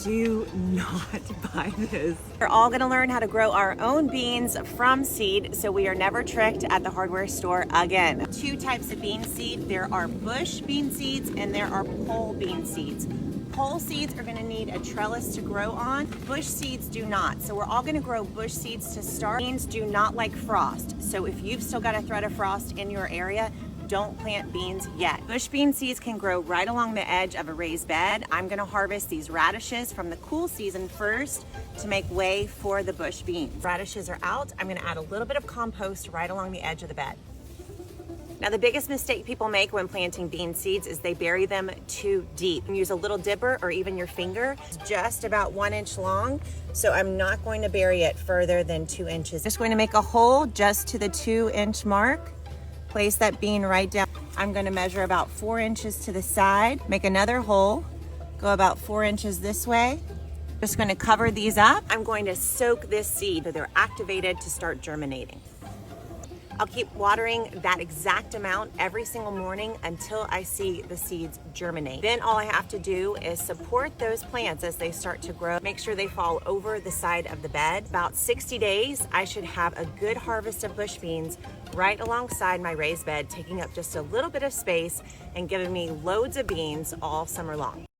do not buy this. We're all gonna learn how to grow our own beans from seed, so we are never tricked at the hardware store again. Two types of bean seed. There are bush bean seeds and there are pole bean seeds. Pole seeds are gonna need a trellis to grow on. Bush seeds do not. So we're all gonna grow bush seeds to start. Beans do not like frost. So if you've still got a thread of frost in your area, don't plant beans yet. Bush bean seeds can grow right along the edge of a raised bed. I'm gonna harvest these radishes from the cool season first to make way for the bush beans. Radishes are out. I'm gonna add a little bit of compost right along the edge of the bed. Now, the biggest mistake people make when planting bean seeds is they bury them too deep. Use a little dipper or even your finger. It's just about 1 inch long, so I'm not going to bury it further than 2 inches. Just going to make a hole just to the 2-inch mark. Place that bean right down. I'm going to measure about 4 inches to the side. Make another hole. Go about 4 inches this way. Just going to cover these up. I'm going to soak this seed so they're activated to start germinating. I'll keep watering that exact amount every single morning until I see the seeds germinate. Then all I have to do is support those plants as they start to grow. Make sure they fall over the side of the bed. About 60 days, I should have a good harvest of bush beans right alongside my raised bed, taking up just a little bit of space and giving me loads of beans all summer long.